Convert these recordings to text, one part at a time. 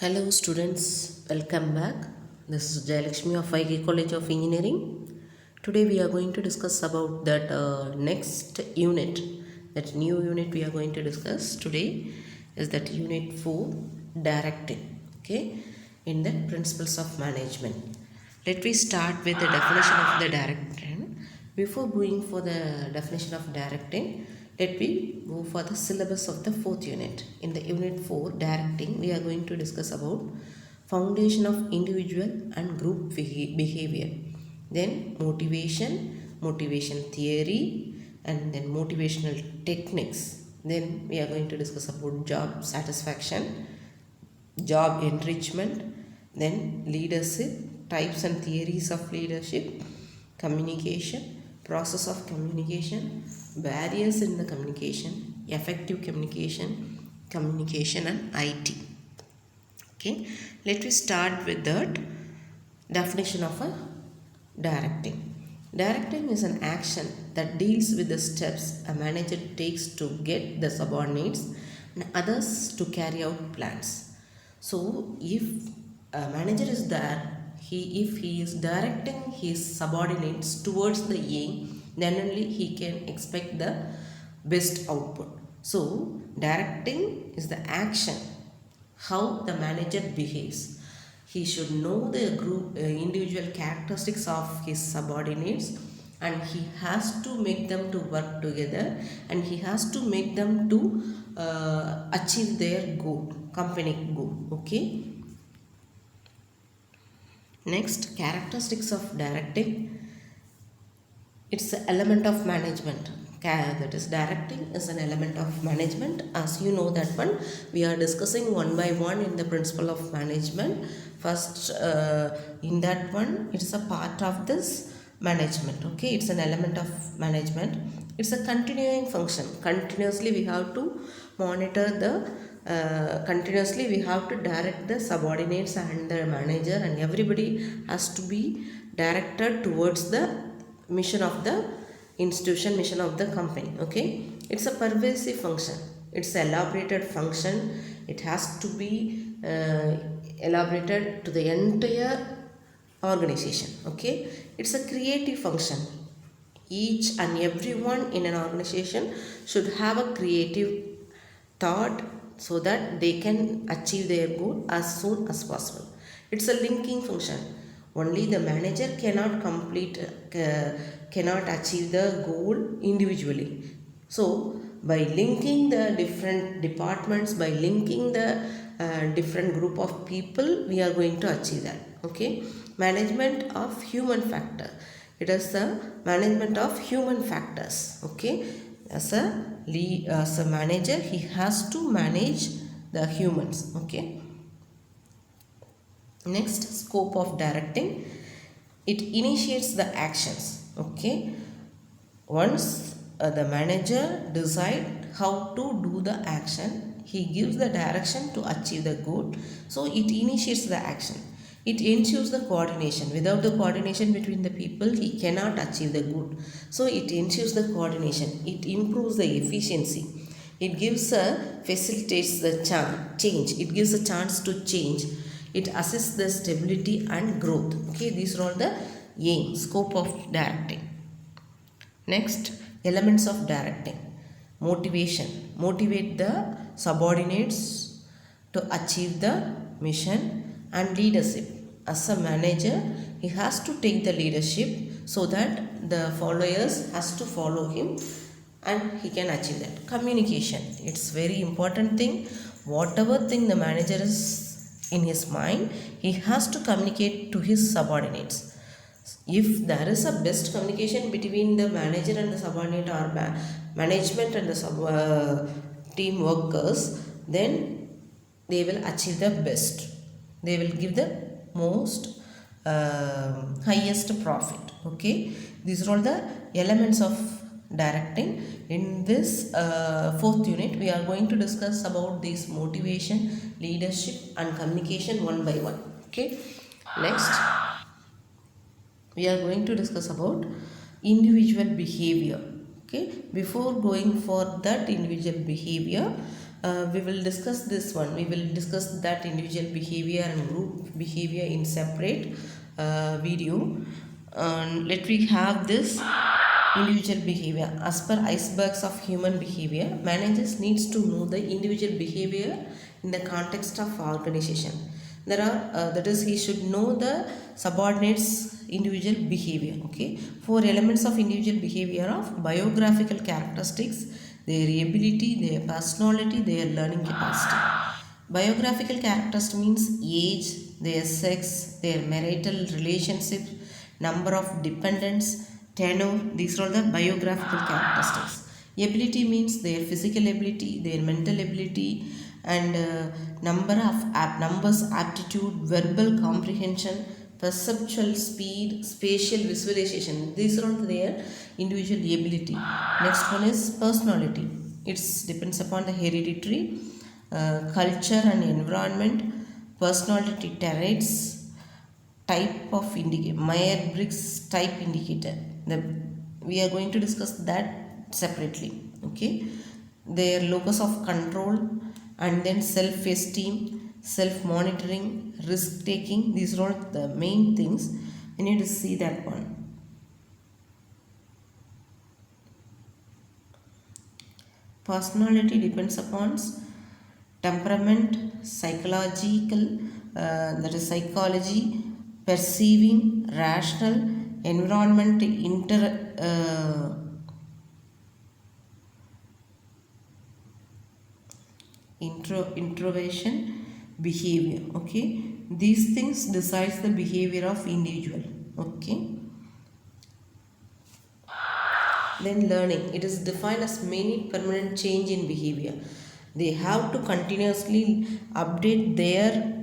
Hello students, welcome back. This is Jayalakshmi of IK College of Engineering. Today we are going to discuss about that next unit, that new unit we are going to discuss today is that unit 4, directing, okay, in the principles of management. Let me start with the definition of the directing. Before going for the definition of directing, let me go for the syllabus of the 4th unit. In the unit 4, directing, we are going to discuss about foundation of individual and group behavior. Then motivation theory, and then motivational techniques. Then we are going to discuss about job satisfaction, job enrichment, then leadership, types and theories of leadership, communication, process of communication, barriers in the communication, effective communication, communication and IT. Okay, let me start with that definition of a directing. Directing is an action that deals with the steps a manager takes to get the subordinates and others to carry out plans. So, if a manager is there, if he is directing his subordinates towards the aim, then only he can expect the best output. So, directing is the action how the manager behaves. He should know the individual characteristics of his subordinates, and he has to make them to work together, and he has to make them to achieve their goal, company goal. Okay. Next, characteristics of directing. It's an element of management. That is, directing is an element of management. As you know that one, we are discussing one by one in the principle of management. First, in that one, it's a part of this management. Okay, it's an element of management. It's a continuing function. Continuously, we have to monitor the. Continuously, we have to direct the subordinates and the manager, and everybody has to be directed towards the mission of the institution, mission of the company. Okay, it's a pervasive function, it's elaborated function, it has to be elaborated to the entire organization. Okay, it's a creative function. Each and everyone in an organization should have a creative thought so that they can achieve their goal as soon as possible. It's a linking function. Only the manager cannot achieve the goal individually. So by linking the different departments, by linking the different group of people, we are going to achieve that. Okay, management of human factor. It is the management of human factors. Okay, as a manager, he has to manage the humans. Okay. Next, scope of directing. It initiates the actions. Okay, once the manager decide how to do the action, he gives the direction to achieve the goal. So it initiates the action. It ensures the coordination. Without the coordination between the people, he cannot achieve the goal. So it ensures the coordination. It improves the efficiency. It facilitates the change. It gives a chance to change. It assists the stability and growth. Okay, these are all the aim, scope of directing. Next, elements of directing. Motivation. Motivate the subordinates to achieve the mission. And leadership. As a manager, he has to take the leadership so that the followers has to follow him and he can achieve that. Communication. It's very important thing. Whatever thing the manager is in his mind, he has to communicate to his subordinates. If there is a best communication between the manager and the subordinate, or management and the team workers, then they will achieve the best. They will give the most highest profit. Okay, these are all the elements of directing. In this 4th unit, we are going to discuss about this motivation, leadership and communication one by one. Okay, next we are going to discuss about individual behavior. Okay, before going for that individual behavior, we will discuss this one. We will discuss that individual behavior and group behavior in separate video. Let me have this individual behavior. As per icebergs of human behavior, managers needs to know the individual behavior in the context of organization. There are that is, he should know the subordinates individual behavior. Okay, four elements of individual behavior of biographical characteristics, their ability, their personality, their learning capacity. Biographical characteristics means age, their sex, their marital relationship, number of dependents, tenure. These are all the biographical characteristics. Ability means their physical ability, their mental ability, and numbers, aptitude, verbal comprehension, perceptual speed, spatial visualization. These are all their individual ability. Next one is personality. It depends upon the hereditary, culture and environment, personality traits, type of indicator, Myers-Briggs type indicator. We are going to discuss that separately. Okay, their locus of control, and then self-esteem, self-monitoring, risk-taking. These are all the main things. We need to see that one. Personality depends upon temperament, psychological, that is psychology, perceiving, rational, environment, introversion, behavior. Okay, these things decides the behavior of individual. Okay, then learning. It is defined as many permanent change in behavior. They have to continuously update their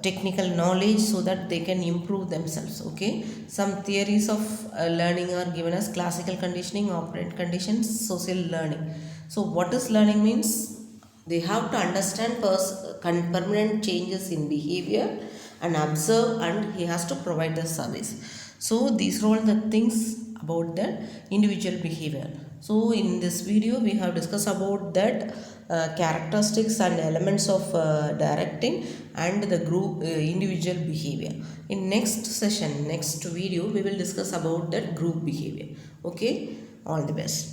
technical knowledge so that they can improve themselves. Okay, some theories of learning are given as classical conditioning, operant conditions, social learning. So what is learning means? They have to understand permanent changes in behavior and observe, and he has to provide the service. So these are all the things about the individual behavior. So in this video we have discussed about that characteristics and elements of directing and the group individual behavior. In next session, next video, we will discuss about that group behavior. Okay, all the best.